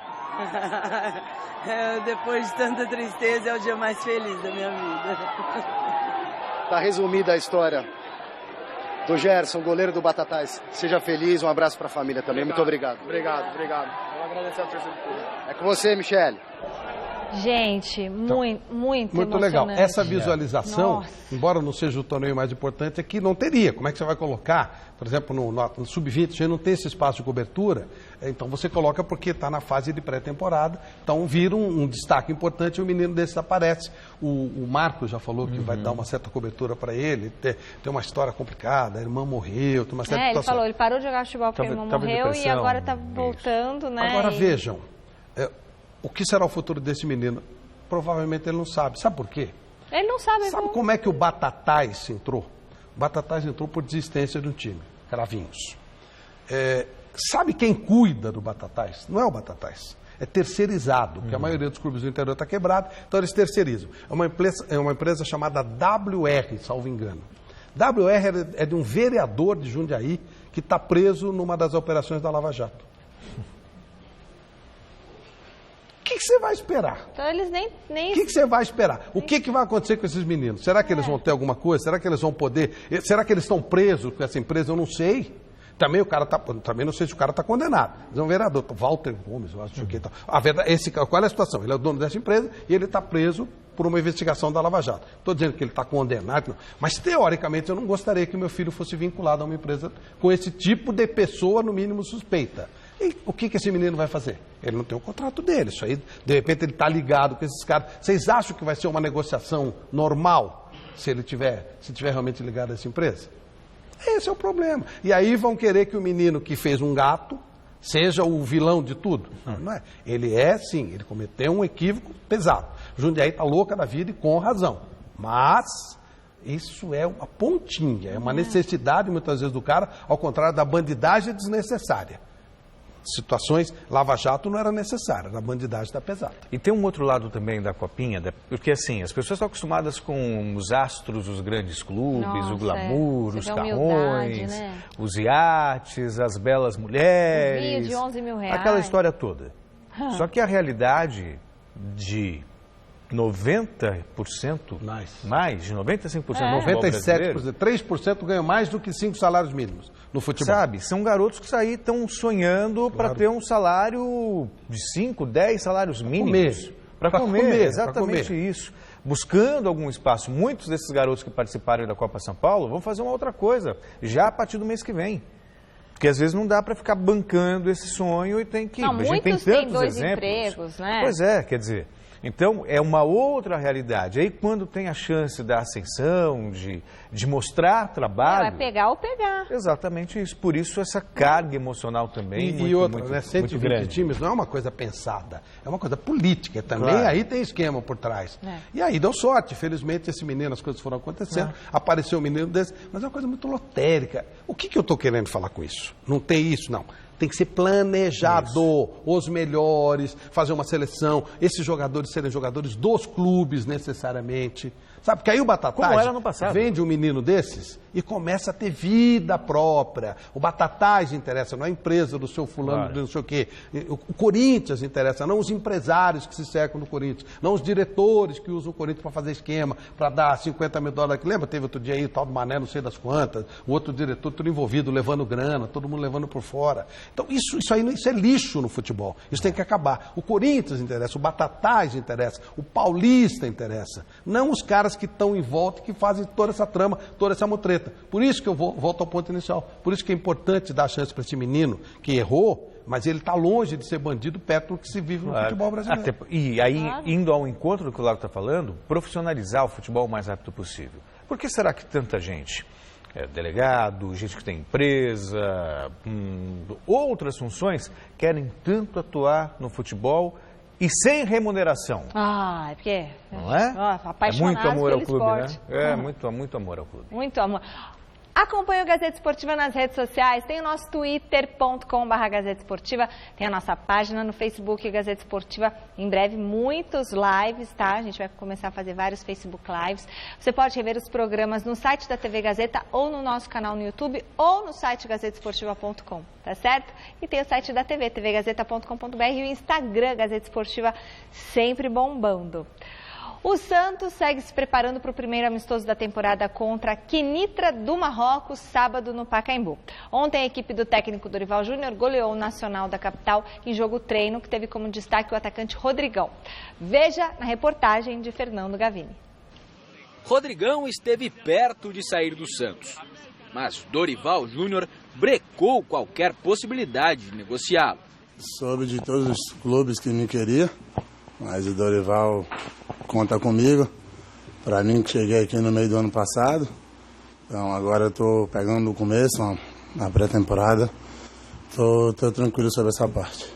Depois de tanta tristeza, é o dia mais feliz da minha vida. Tá resumida a história do Gerson, goleiro do Batatais. Seja feliz, um abraço para a família também. Muito obrigado. Obrigado. Vou agradecer a torcida do clube. É com você, Michele. Gente, muito legal. Essa visualização, Nossa. embora não seja o torneio mais importante, é que não teria. Como é que você vai colocar? Por exemplo, no Sub-20, você não tem esse espaço de cobertura, então você coloca porque está na fase de pré-temporada, então vira um destaque importante e o menino desse aparece. O Marcos já falou que vai dar uma certa cobertura para ele, tem uma história complicada, a irmã morreu, tem uma certa ele situação. falou, ele parou de jogar futebol porque a irmã morreu e agora está voltando, né? Agora vejam, o que será o futuro desse menino? Provavelmente ele não sabe. Sabe por quê? Ele não sabe. Sabe como é que o Batatais entrou? O Batatais entrou por desistência de um time, Cravinhos. Sabe quem cuida do Batatais? Não é o Batatais. É terceirizado, porque a maioria dos clubes do interior está quebrado, então eles terceirizam. É uma empresa chamada WR, salvo engano. WR é de um vereador de Jundiaí que está preso numa das operações da Lava Jato. O que você vai esperar? Então eles nem... O que você vai esperar? O que vai acontecer com esses meninos? Será que eles vão ter alguma coisa? Será que eles vão poder... Será que eles estão presos com essa empresa? Eu não sei. Também não sei se o cara está condenado. Mas é um vereador, Walter Gomes, eu acho que tal. A verdade, qual é a situação? Ele é o dono dessa empresa e ele está preso por uma investigação da Lava Jato. Estou dizendo que ele está condenado, não. Mas teoricamente eu não gostaria que meu filho fosse vinculado a uma empresa com esse tipo de pessoa, no mínimo suspeita. E o que esse menino vai fazer? Ele não tem o contrato dele. Isso aí, de repente, ele está ligado com esses caras. Vocês acham que vai ser uma negociação normal se ele tiver realmente ligado a essa empresa? Esse é o problema. E aí vão querer que o menino que fez um gato seja o vilão de tudo. Não é. Ele sim, ele cometeu um equívoco pesado. Jundiaí está louca da vida e com razão. Mas isso é uma pontinha, é uma necessidade muitas vezes do cara, ao contrário da bandidagem desnecessária. Situações, Lava Jato não era necessária, a bandidagem está pesada. E tem um outro lado também da Copinha, porque assim, as pessoas estão acostumadas com os astros, os grandes clubes, o glamour, os carrões, né? Os iates, as belas mulheres. Um vinho de 11 mil reais. Aquela história toda. Só que a realidade de 90%, mais de 95% do futebol brasileiro, 3% ganham mais do que 5 salários mínimos no futebol. Sabe, são garotos que estão sonhando para ter um salário de 5, 10 salários mínimos. Para comer, exatamente isso. buscando algum espaço. Muitos desses garotos que participaram da Copa São Paulo vão fazer uma outra coisa, já a partir do mês que vem. Porque às vezes não dá para ficar bancando esse sonho e tem que... Não, a gente muitos tem têm tantos 2 exemplos. empregos, né? Pois é, quer dizer... Então, é uma outra realidade. Aí, quando tem a chance da ascensão, de mostrar trabalho... Vai pegar ou pegar. Exatamente isso. Por isso, essa carga emocional também E outra, muito, né? 120 muito grande. times não é uma coisa pensada, é uma coisa política também. Claro. Aí tem esquema por trás. É. E aí deu sorte. Felizmente, esse menino, as coisas foram acontecendo. Apareceu um menino desse, mas é uma coisa muito lotérica. O que eu estou querendo falar com isso? Não tem isso, não. Tem que ser planejado, os melhores, fazer uma seleção, esses jogadores serem jogadores dos clubes necessariamente. Sabe, porque aí o Batatais Como era no passado. vende um menino desses e começa a ter vida própria. O Batatais interessa, não a empresa do seu fulano, Claro. não sei o quê. O Corinthians interessa, não os empresários que se cercam do Corinthians, não os diretores que usam o Corinthians para fazer esquema, para dar 50 mil dólares. Lembra, teve outro dia aí o tal do Mané, não sei das quantas, o outro diretor tudo envolvido, levando grana, todo mundo levando por fora. Então isso é lixo no futebol. Isso tem que acabar. O Corinthians interessa, o Batatais interessa, o Paulista interessa. Não os caras que estão em volta, que fazem toda essa trama, toda essa mutreta. Por isso que eu volto ao ponto inicial. Por isso que é importante dar a chance para esse menino que errou, mas ele está longe de ser bandido perto do que se vive no futebol brasileiro. E aí, indo ao encontro do que o Lago está falando, profissionalizar o futebol o mais rápido possível. Por que será que tanta gente, delegado, gente que tem empresa, outras funções, querem tanto atuar no futebol e sem remuneração? Ah, é porque... Não é? É muito amor ao clube, esporte. né? É, muito amor ao clube. Muito amor. Acompanhe o Gazeta Esportiva nas redes sociais, tem o nosso twitter.com/Gazeta Esportiva, tem a nossa página no Facebook, Gazeta Esportiva. Em breve, muitos lives, tá? A gente vai começar a fazer vários Facebook Lives. Você pode rever os programas no site da TV Gazeta ou no nosso canal no YouTube ou no site gazetesportiva.com, tá certo? E tem o site da TV, tvgazeta.com.br e o Instagram Gazeta Esportiva sempre bombando. O Santos segue se preparando para o primeiro amistoso da temporada contra a Kenitra do Marrocos, sábado no Pacaembu. Ontem a equipe do técnico Dorival Júnior goleou o Nacional da capital em jogo treino, que teve como destaque o atacante Rodrigão. Veja na reportagem de Fernando Gavini. Rodrigão esteve perto de sair do Santos, mas Dorival Júnior brecou qualquer possibilidade de negociá-lo. Soube de todos os clubes que me queriam, mas o Dorival conta comigo. Para mim, que cheguei aqui no meio do ano passado, então agora eu estou pegando o começo, na pré-temporada, estou tranquilo sobre essa parte.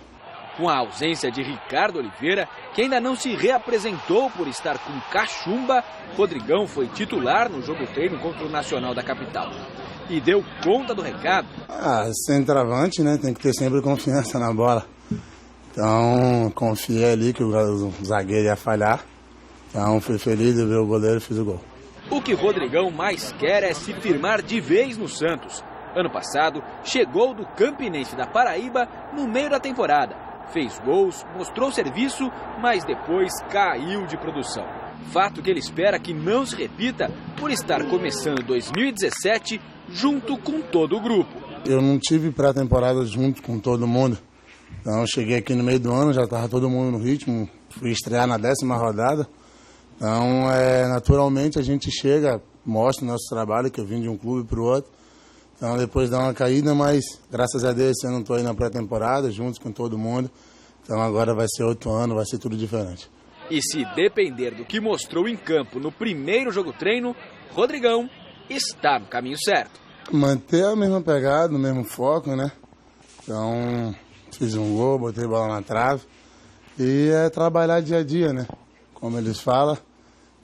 Com a ausência de Ricardo Oliveira, que ainda não se reapresentou por estar com cachumba, Rodrigão foi titular no jogo treino contra o Nacional da capital. E deu conta do recado. Centroavante, né? Tem que ter sempre confiança na bola. Então, confiei ali que o zagueiro ia falhar. Então, fui feliz de ver o goleiro e fiz o gol. O que Rodrigão mais quer é se firmar de vez no Santos. Ano passado, chegou do Campinense da Paraíba no meio da temporada. Fez gols, mostrou serviço, mas depois caiu de produção. Fato que ele espera que não se repita por estar começando 2017 junto com todo o grupo. Eu não tive pré-temporada junto com todo mundo. Então, eu cheguei aqui no meio do ano, já estava todo mundo no ritmo. Fui estrear na 10ª rodada. Então, naturalmente, a gente chega, mostra o nosso trabalho, que eu vim de um clube para o outro. Então, depois dá uma caída, mas graças a Deus, eu não estou aí na pré-temporada, juntos com todo mundo. Então, agora vai ser outro ano, vai ser tudo diferente. E se depender do que mostrou em campo no primeiro jogo treino, Rodrigão está no caminho certo. Manter a mesma pegada, o mesmo foco, né? Então, fiz um gol, botei bola na trave. E é trabalhar dia a dia, né? Como eles falam,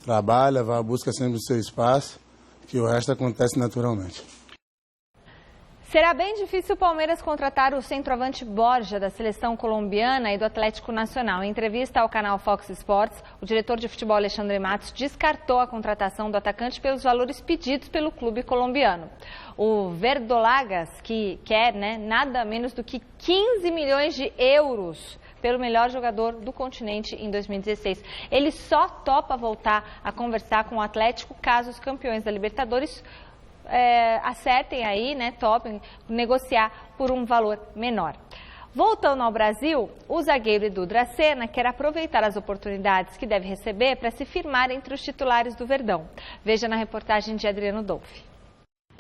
trabalha, vai, busca sempre o seu espaço, que o resto acontece naturalmente. Será bem difícil o Palmeiras contratar o centroavante Borja da seleção colombiana e do Atlético Nacional. Em entrevista ao canal Fox Sports, o diretor de futebol Alexandre Matos descartou a contratação do atacante pelos valores pedidos pelo clube colombiano. O Verdolagas, que quer nada menos do que 15 milhões de euros pelo melhor jogador do continente em 2016. Ele só topa voltar a conversar com o Atlético caso os campeões da Libertadores acertem aí, topem negociar por um valor menor. Voltando ao Brasil, o zagueiro Edu Dracena quer aproveitar as oportunidades que deve receber para se firmar entre os titulares do Verdão. Veja na reportagem de Adriano Dolfi.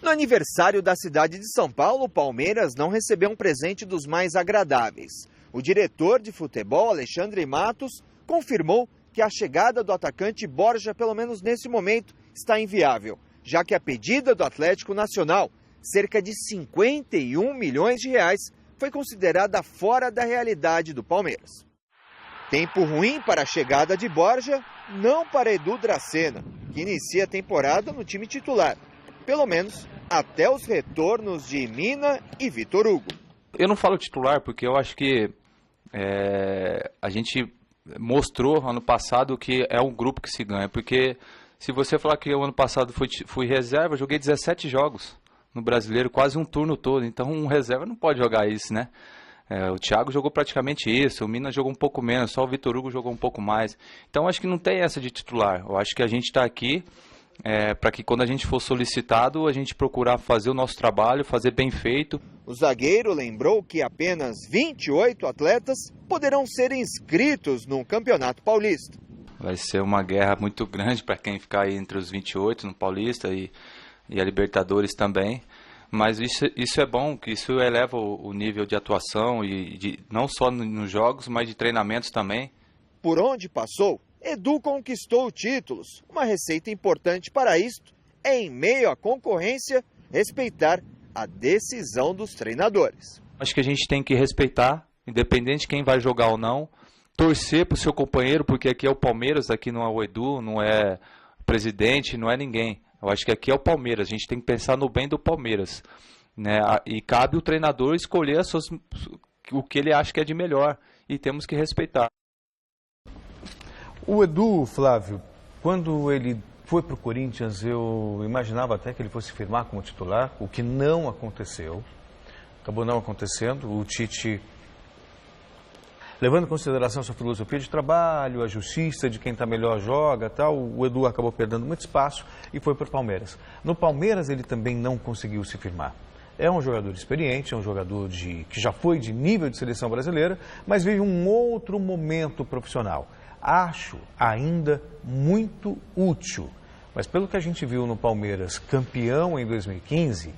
No aniversário da cidade de São Paulo, o Palmeiras não recebeu um presente dos mais agradáveis. O diretor de futebol, Alexandre Matos, confirmou que a chegada do atacante Borja, pelo menos nesse momento, está inviável, já que a pedida do Atlético Nacional, cerca de 51 milhões de reais, foi considerada fora da realidade do Palmeiras. Tempo ruim para a chegada de Borja, não para Edu Dracena, que inicia a temporada no time titular, pelo menos até os retornos de Mina e Vitor Hugo. Eu não falo titular porque eu acho que a gente mostrou ano passado que é um grupo que se ganha, porque se você falar que o ano passado fui reserva, eu joguei 17 jogos no Brasileiro, quase um turno todo, então um reserva não pode jogar isso, né? O Thiago jogou praticamente isso, o Mina jogou um pouco menos, só o Vitor Hugo jogou um pouco mais. Então acho que não tem essa de titular, eu acho que a gente está aqui para que quando a gente for solicitado, a gente procurar fazer o nosso trabalho, fazer bem feito. O zagueiro lembrou que apenas 28 atletas poderão ser inscritos no Campeonato Paulista. Vai ser uma guerra muito grande para quem ficar aí entre os 28 no Paulista e a Libertadores também. Mas isso é bom, que isso eleva o nível de atuação, não só nos jogos, mas de treinamentos também. Por onde passou, Edu conquistou títulos. Uma receita importante para isto é, em meio à concorrência, respeitar a decisão dos treinadores. Acho que a gente tem que respeitar, independente de quem vai jogar ou não, torcer para o seu companheiro, porque aqui é o Palmeiras, aqui não é o Edu, não é o presidente, não é ninguém. Eu acho que aqui é o Palmeiras, a gente tem que pensar no bem do Palmeiras, né? E cabe o treinador escolher o que ele acha que é de melhor, e temos que respeitar. O Edu, Flávio, quando ele foi para o Corinthians, eu imaginava até que ele fosse firmar como titular, o que não aconteceu. Acabou não acontecendo. O Tite, levando em consideração a sua filosofia de trabalho, a justiça de quem está melhor joga, tal, o Edu acabou perdendo muito espaço e foi para o Palmeiras. No Palmeiras ele também não conseguiu se firmar. É um jogador experiente, é um jogador que já foi de nível de seleção brasileira, mas vive um outro momento profissional. Acho ainda muito útil, mas pelo que a gente viu no Palmeiras campeão em 2015,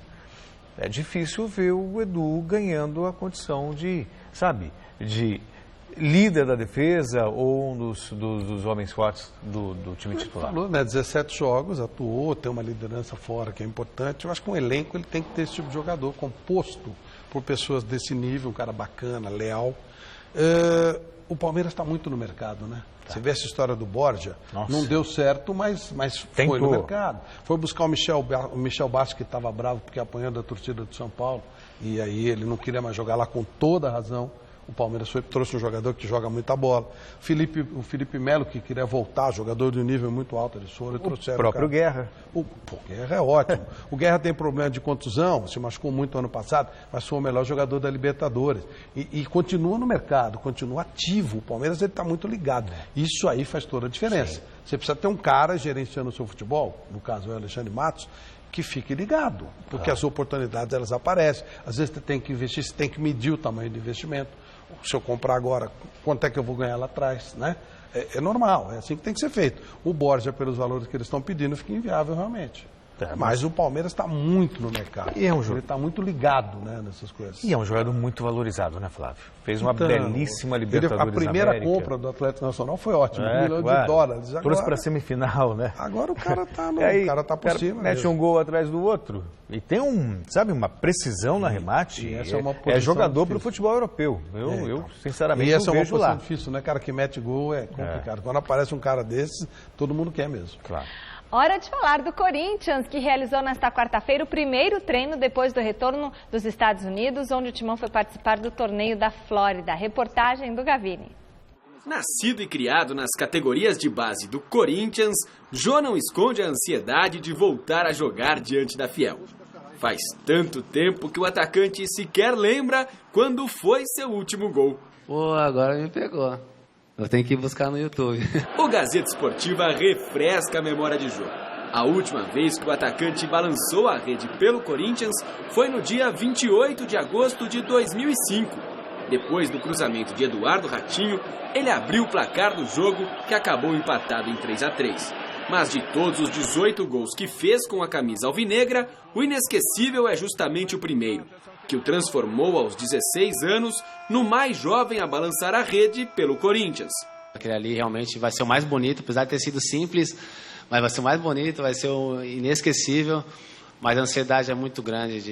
é difícil ver o Edu ganhando a condição de líder da defesa ou um dos homens fortes do time titular. Falou, né? 17 jogos, atuou, tem uma liderança fora que é importante. Eu acho que um elenco ele tem que ter esse tipo de jogador composto por pessoas desse nível, um cara bacana, leal. O Palmeiras está muito no mercado, né? Você vê essa história do Borja, não deu certo, mas foi no mercado. Foi buscar o Michel Bastos, que estava bravo porque apanhando a torcida do São Paulo, e aí ele não queria mais jogar lá com toda a razão. O Palmeiras trouxe um jogador que joga muita bola. O Felipe Melo, que queria voltar, jogador de um nível muito alto, eles foram e trouxeram. O próprio Guerra. O Guerra é ótimo. O Guerra tem problema de contusão, se machucou muito ano passado, mas foi o melhor jogador da Libertadores. E continua no mercado, continua ativo. O Palmeiras está muito ligado. Isso aí faz toda a diferença. Sim. Você precisa ter um cara gerenciando o seu futebol, no caso é o Alexandre Matos, que fique ligado, porque as oportunidades elas aparecem. Às vezes você tem que investir, você tem que medir o tamanho do investimento. Se eu comprar agora, quanto é que eu vou ganhar lá atrás, né? É normal, é assim que tem que ser feito. O Borja, pelos valores que eles estão pedindo, fica inviável realmente. Mas o Palmeiras está muito no mercado. E ele está muito ligado, né, nessas coisas. E é um jogador muito valorizado, né, Flávio? Fez uma belíssima Libertadores. A primeira compra do Atlético Nacional foi ótima, $1 milhão de dólares. Agora, trouxe para a semifinal, né? Agora o cara está por cima. Mete um gol atrás do outro. E tem uma precisão na remate. É jogador para o futebol europeu. Eu sinceramente, e essa não vejo é uma lá. posição difícil, né? Cara que mete gol é complicado. Quando aparece um cara desses, todo mundo quer mesmo. Claro. Hora de falar do Corinthians, que realizou nesta quarta-feira o primeiro treino depois do retorno dos Estados Unidos, onde o Timão foi participar do torneio da Flórida. Reportagem do Gavini. Nascido e criado nas categorias de base do Corinthians, Jô não esconde a ansiedade de voltar a jogar diante da Fiel. Faz tanto tempo que o atacante sequer lembra quando foi seu último gol. Pô, agora me pegou. Eu tenho que ir buscar no YouTube. O Gazeta Esportiva refresca a memória de Jô. A última vez que o atacante balançou a rede pelo Corinthians foi no dia 28 de agosto de 2005. Depois do cruzamento de Eduardo Ratinho, ele abriu o placar do jogo, que acabou empatado em 3-3. Mas de todos os 18 gols que fez com a camisa alvinegra, o inesquecível é justamente o primeiro, que o transformou aos 16 anos no mais jovem a balançar a rede pelo Corinthians. Aquele ali realmente vai ser o mais bonito, apesar de ter sido simples, mas vai ser o mais bonito, vai ser o inesquecível. Mas a ansiedade é muito grande.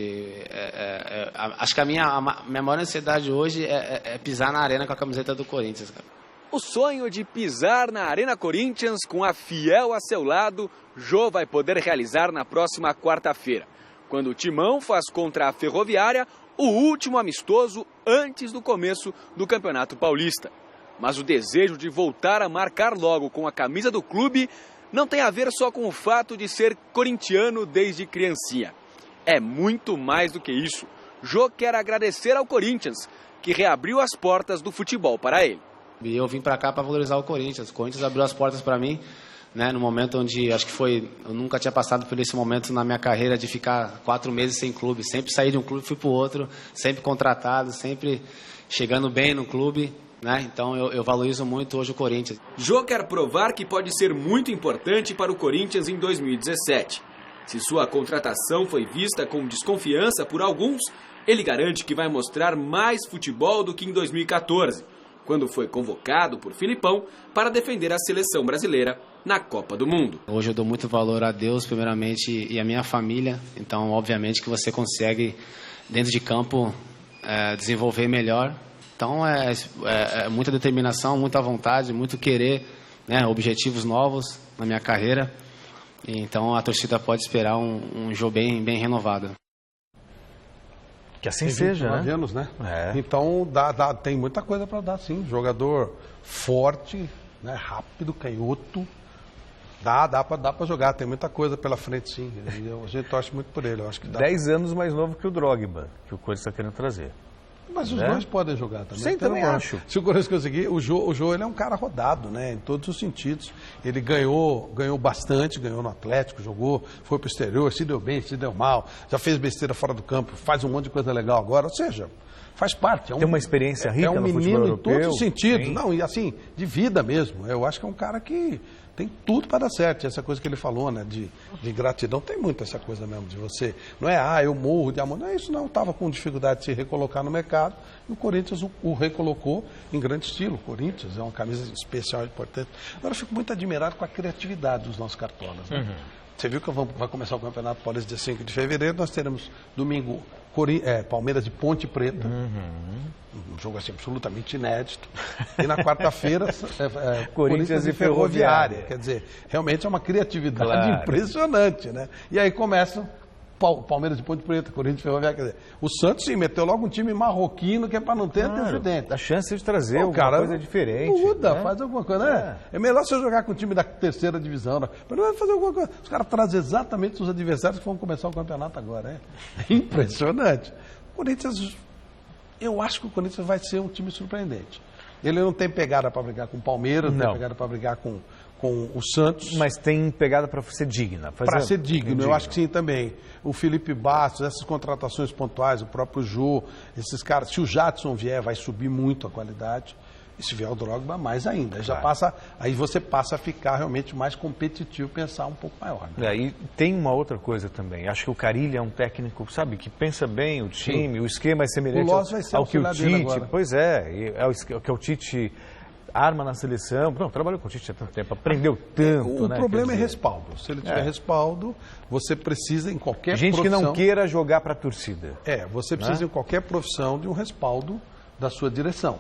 Acho que a minha maior ansiedade hoje é pisar na arena com a camiseta do Corinthians, cara. O sonho de pisar na Arena Corinthians com a Fiel a seu lado, Jô vai poder realizar na próxima quarta-feira, quando o Timão faz contra a Ferroviária o último amistoso antes do começo do Campeonato Paulista. Mas o desejo de voltar a marcar logo com a camisa do clube não tem a ver só com o fato de ser corintiano desde criancinha. É muito mais do que isso. Jô quer agradecer ao Corinthians, que reabriu as portas do futebol para ele. E eu vim para cá para valorizar o Corinthians. O Corinthians abriu as portas para mim, né, no momento onde acho que eu nunca tinha passado por esse momento na minha carreira de ficar 4 meses sem clube. Sempre saí de um clube e fui para o outro, sempre contratado, sempre chegando bem no clube. Né? Então eu valorizo muito hoje o Corinthians. Jô quer provar que pode ser muito importante para o Corinthians em 2017. Se sua contratação foi vista com desconfiança por alguns, ele garante que vai mostrar mais futebol do que em 2014, quando foi convocado por Filipão para defender a seleção brasileira na Copa do Mundo. Hoje eu dou muito valor a Deus, primeiramente, e a minha família. Então, obviamente, que você consegue, dentro de campo, desenvolver melhor. Então, é muita determinação, muita vontade, muito querer, né, objetivos novos na minha carreira. Então, a torcida pode esperar um jogo bem renovado. Que assim seja, né? Anos, né? Então, tem muita coisa para dar, sim. Jogador forte, né, rápido, canhoto. Dá para jogar, tem muita coisa pela frente, sim. A gente torce muito por ele. Eu acho que dá. 10 anos mais novo que o Drogba, que o Corinthians está querendo trazer. Mas os dois podem jogar também. Sim, também acho. Se o Corinthians conseguir, o Jô ele é um cara rodado, né? Em todos os sentidos. Ele ganhou bastante, ganhou no Atlético, jogou, foi pro exterior, se deu bem, se deu mal, já fez besteira fora do campo, faz um monte de coisa legal agora. Ou seja, faz parte. Tem uma experiência rica no futebol europeu. É um menino em todos os sentidos. Sim. Não, e assim, de vida mesmo. Eu acho que é um cara que tem tudo para dar certo. Essa coisa que ele falou, né, de gratidão, tem muito essa coisa mesmo de você. Não é, eu morro de amor. Não é isso, não. Estava com dificuldade de se recolocar no mercado e o Corinthians o recolocou em grande estilo. O Corinthians é uma camisa especial, importante. Agora, eu fico muito admirado com a criatividade dos nossos cartolas. Né? Uhum. Você viu que vai começar o Campeonato Paulista dia 5 de fevereiro. Nós teremos domingo Palmeiras de Ponte Preta. Um jogo assim, absolutamente inédito. E na quarta-feira, Corinthians e Ferroviária. Quer dizer, realmente é uma criatividade impressionante, né? E aí começa Palmeiras de Ponte Preta, Corinthians e Ferroviária. Quer dizer, o Santos, sim, meteu logo um time marroquino que é para não ter antecedente. A chance de trazer alguma coisa diferente. Muda, né? Faz alguma coisa, né? É melhor você jogar com o time da terceira divisão, né? Mas não vai fazer alguma coisa. Os caras trazem exatamente os adversários que vão começar o campeonato agora, é impressionante. Corinthians, eu acho que o Corinthians vai ser um time surpreendente. Ele não tem pegada para brigar com o Palmeiras, não tem pegada para brigar com o Santos. Mas tem pegada para ser digna. Para ser digno, eu acho que sim também. O Felipe Bastos, essas contratações pontuais, o próprio Jô, esses caras. Se o Jadson vier, vai subir muito a qualidade. E se vier o Drogba, mais ainda. Aí você passa a ficar realmente mais competitivo, pensar um pouco maior. Né? E tem uma outra coisa também. Acho que o Carille é um técnico, sabe, que pensa bem o time, o esquema é semelhante ao que o Tite. Agora. Pois é, o que o Tite arma na seleção. Não, trabalhou com o Tite há tanto tempo, aprendeu tanto. O problema é respaldo. Se ele tiver respaldo, você precisa em qualquer profissão... Gente que não queira jogar para a torcida. Você precisa em qualquer profissão de um respaldo da sua direção.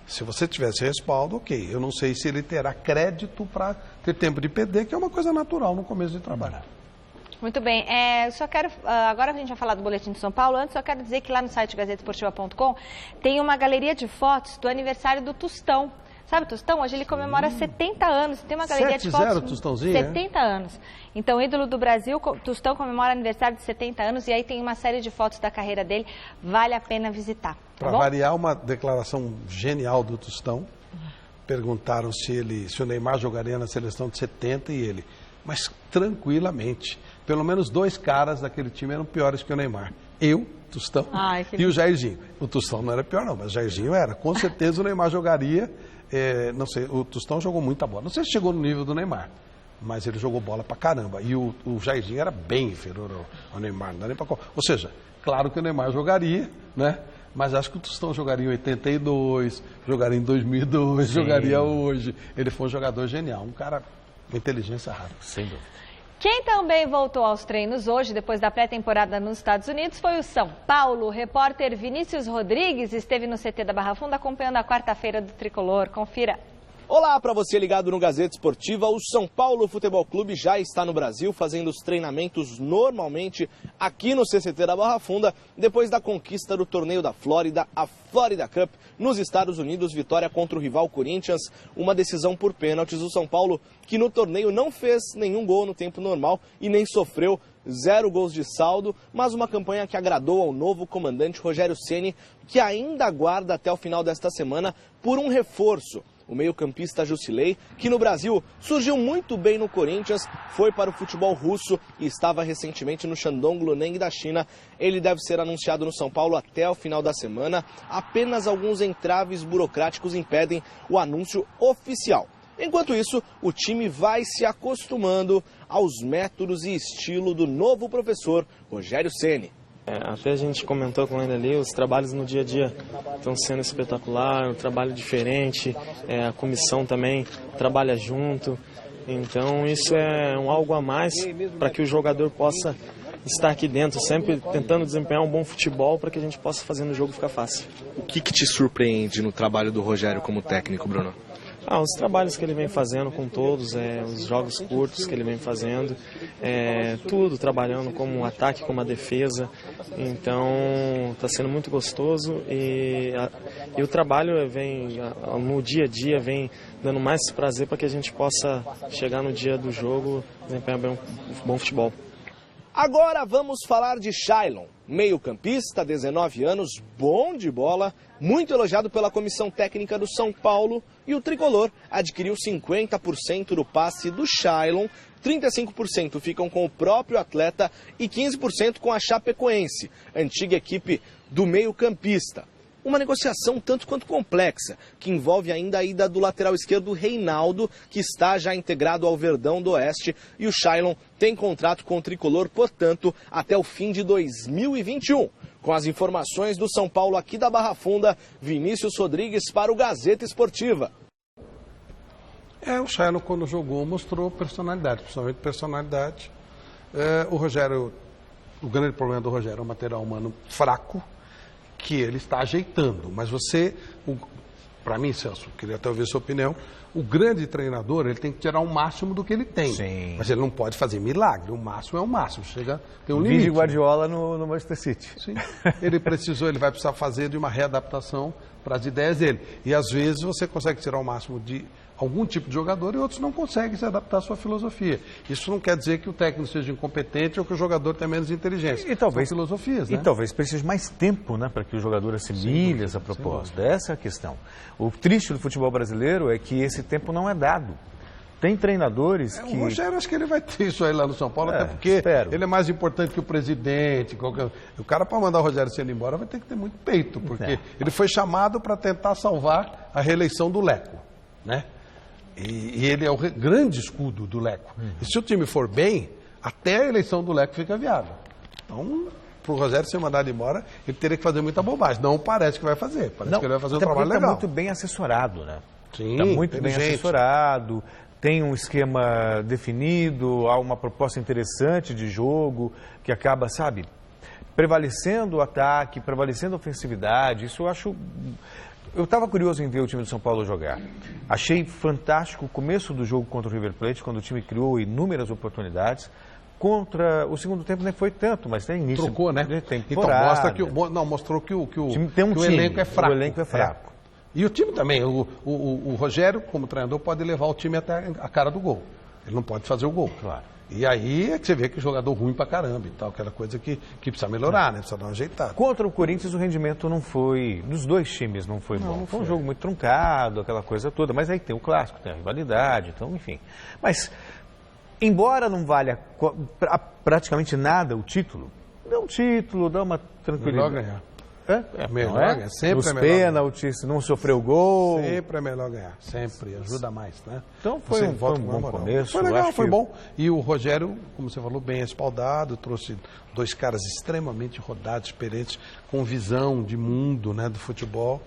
Se você tivesse respaldo, ok. Eu não sei se ele terá crédito para ter tempo de perder, que é uma coisa natural no começo de trabalho. Muito bem. Só quero, agora a gente vai falar do Boletim de São Paulo. Antes, só quero dizer que lá no site gazetesportiva.com tem uma galeria de fotos do aniversário do Tostão. Sabe o Tostão? Hoje ele comemora 70 anos. Tem uma galeria de fotos. 7-0, Tostãozinho, 70 anos. Então, ídolo do Brasil, Tostão comemora aniversário de 70 anos e aí tem uma série de fotos da carreira dele. Vale a pena visitar. Para variar, uma declaração genial do Tostão. Perguntaram se o Neymar jogaria na seleção de 70 e ele, mas tranquilamente. Pelo menos 2 caras daquele time eram piores que o Neymar. Eu, Tostão e o Jairzinho. O Tostão não era pior não, mas o Jairzinho era. Com certeza o Neymar jogaria, não sei, o Tostão jogou muita bola. Não sei se chegou no nível do Neymar, mas ele jogou bola pra caramba. E o Jairzinho era bem inferior ao Neymar, não dá nem pra... Ou seja, claro que o Neymar jogaria, né? Mas acho que o Tostão jogaria em 82, jogaria em 2002, jogaria hoje. Ele foi um jogador genial, um cara com inteligência rara. Sem dúvida. Quem também voltou aos treinos hoje, depois da pré-temporada nos Estados Unidos, foi o São Paulo. O repórter Vinícius Rodrigues esteve no CT da Barra Funda acompanhando a quarta-feira do Tricolor. Confira. Olá, para você ligado no Gazeta Esportiva, o São Paulo Futebol Clube já está no Brasil fazendo os treinamentos normalmente aqui no CCT da Barra Funda, depois da conquista do torneio da Flórida, a Florida Cup, nos Estados Unidos, vitória contra o rival Corinthians, uma decisão por pênaltis. O São Paulo, que no torneio não fez nenhum gol no tempo normal e nem sofreu 0 gols de saldo, mas uma campanha que agradou ao novo comandante Rogério Ceni, que ainda aguarda até o final desta semana por um reforço. O meio-campista Jusilei, que no Brasil surgiu muito bem no Corinthians, foi para o futebol russo e estava recentemente no Shandong Luneng da China. Ele deve ser anunciado no São Paulo até o final da semana. Apenas alguns entraves burocráticos impedem o anúncio oficial. Enquanto isso, o time vai se acostumando aos métodos e estilo do novo professor Rogério Ceni. Até a gente comentou com ele ali, os trabalhos no dia a dia estão sendo espetacular, um trabalho diferente, a comissão também trabalha junto, então isso é algo a mais para que o jogador possa estar aqui dentro, sempre tentando desempenhar um bom futebol para que a gente possa fazer no jogo ficar fácil. O que te surpreende no trabalho do Rogério como técnico, Bruno? Os trabalhos que ele vem fazendo com todos, os jogos curtos que ele vem fazendo, tudo trabalhando como ataque, como a defesa, então está sendo muito gostoso e o trabalho vem, no dia a dia, vem dando mais prazer para que a gente possa chegar no dia do jogo e desempenhar bem um bom futebol. Agora vamos falar de Shailon, meio-campista, 19 anos, bom de bola, muito elogiado pela comissão técnica do São Paulo, e o Tricolor adquiriu 50% do passe do Shailon, 35% ficam com o próprio atleta e 15% com a Chapecoense, antiga equipe do meio-campista. Uma negociação tanto quanto complexa, que envolve ainda a ida do lateral esquerdo Reinaldo, que está já integrado ao Verdão do Oeste, e o Shailon tem contrato com o Tricolor, portanto, até o fim de 2021. Com as informações do São Paulo aqui da Barra Funda, Vinícius Rodrigues para o Gazeta Esportiva. O Shailon, quando jogou, mostrou personalidade, principalmente personalidade. O Rogério, o grande problema do Rogério é um material humano fraco, que ele está ajeitando, mas para mim, Celso, queria até ouvir a sua opinião, o grande treinador, ele tem que tirar o máximo do que ele tem. Sim. Mas ele não pode fazer milagre, o máximo é o máximo, tem um limite. Vídeo Guardiola no Manchester City. Sim. Ele vai precisar fazer de uma readaptação para as ideias dele. E às vezes você consegue tirar o máximo de algum tipo de jogador e outros não conseguem se adaptar à sua filosofia. Isso não quer dizer que o técnico seja incompetente ou que o jogador tenha menos inteligência. E talvez são filosofias, né? E talvez precise mais tempo, né, para que o jogador assimile essa proposta. Essa é a questão. O triste do futebol brasileiro é que esse tempo não é dado. Tem treinadores que... O Rogério, acho que ele vai ter isso aí lá no São Paulo, até porque ele é mais importante que o presidente. O cara, para mandar o Rogério Ceni embora, vai ter que ter muito peito, porque ele foi chamado para tentar salvar a reeleição do Leco, né? E ele é o grande escudo do Leco. E se o time for bem, até a eleição do Leco fica viável. Então, para o Rogério ser mandado embora, ele teria que fazer muita bobagem. Não parece que vai fazer. Parece que ele vai fazer um trabalho legal. Está muito bem assessorado, né? Sim, está muito bem assessorado, tem um esquema definido, há uma proposta interessante de jogo que acaba, sabe, prevalecendo o ataque, prevalecendo a ofensividade. Isso eu acho... Eu estava curioso em ver o time do São Paulo jogar. Achei fantástico o começo do jogo contra o River Plate, quando o time criou inúmeras oportunidades. Contra o segundo tempo nem foi tanto, mas tem início. Trocou, né? Então mostra que mostrou que o elenco é fraco. O elenco é fraco. E o time também. O Rogério, como treinador, pode levar o time até a cara do gol. Ele não pode fazer o gol. Claro. E aí é que você vê que o jogador ruim pra caramba e tal, aquela coisa que precisa melhorar, né? Precisa dar uma ajeitada. Contra o Corinthians o rendimento não foi, dos dois times não foi bom. Foi um jogo muito truncado, aquela coisa toda, mas aí tem o clássico, tem a rivalidade, então enfim. Mas, embora não valha praticamente nada o título, dá um título, dá uma tranquilidade. Melhor ganhar. É melhor ganhar. Sempre Nos é melhor ganhar. pênaltis, não sofreu gol. Sempre é melhor ganhar. Sempre. Ajuda mais, né? Então foi um bom começo. Foi legal, foi bom. E o Rogério, como você falou, bem respaldado, trouxe 2 caras extremamente rodados, experientes, com visão de mundo, né, do futebol.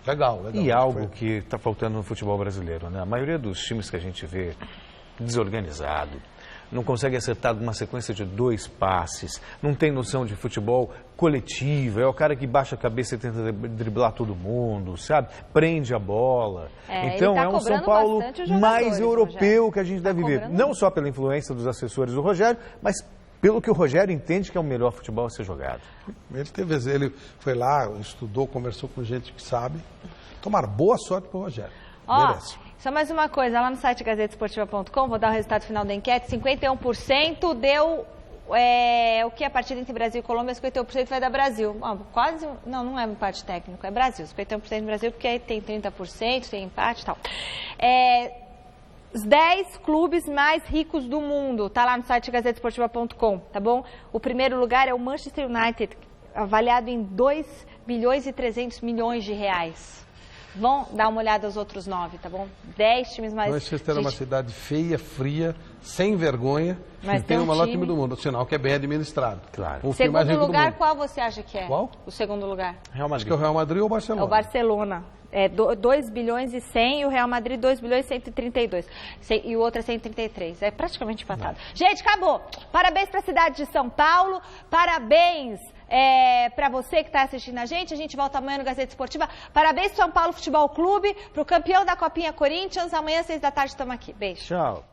Legal. E algo que está faltando no futebol brasileiro, né? A maioria dos times que a gente vê desorganizado, não consegue acertar uma sequência de 2 passes, não tem noção de futebol coletivo, é o cara que baixa a cabeça e tenta driblar todo mundo, sabe? Prende a bola. Então é um São Paulo mais europeu que a gente deve ver. Não só pela influência dos assessores do Rogério, mas pelo que o Rogério entende que é o melhor futebol a ser jogado. Ele foi lá, estudou, conversou com gente que sabe. Tomara boa sorte para o Rogério. Merece. Só mais uma coisa, lá no site gazetesportiva.com, vou dar o resultado final da enquete, 51% deu o que a partida entre Brasil e Colômbia, 51% vai dar Brasil. Quase, não é empate técnico, é Brasil, 51% no Brasil, porque aí tem 30%, tem empate e tal. Os 10 clubes mais ricos do mundo, tá lá no site gazetesportiva.com, tá bom? O primeiro lugar é o Manchester United, avaliado em 2 bilhões e 300 milhões de reais. Vão dar uma olhada aos outros 9, tá bom? 10 times mais... Manchester é uma cidade feia, fria, sem vergonha, mas tem o maior time do mundo, sinal que é bem administrado. Claro. O segundo mais rico lugar, do qual você acha que é? Qual? O segundo lugar. Real Madrid. Acho que é o Real Madrid ou o Barcelona? É o Barcelona. 2 bilhões e 100 e o Real Madrid 2 bilhões e 132. E o outro é 133. É praticamente empatado. Gente, acabou. Parabéns para a cidade de São Paulo. Parabéns para você que está assistindo a gente. A gente volta amanhã no Gazeta Esportiva. Parabéns São Paulo Futebol Clube, para o campeão da Copinha Corinthians. Amanhã, 6 da tarde, estamos aqui. Beijo. Tchau.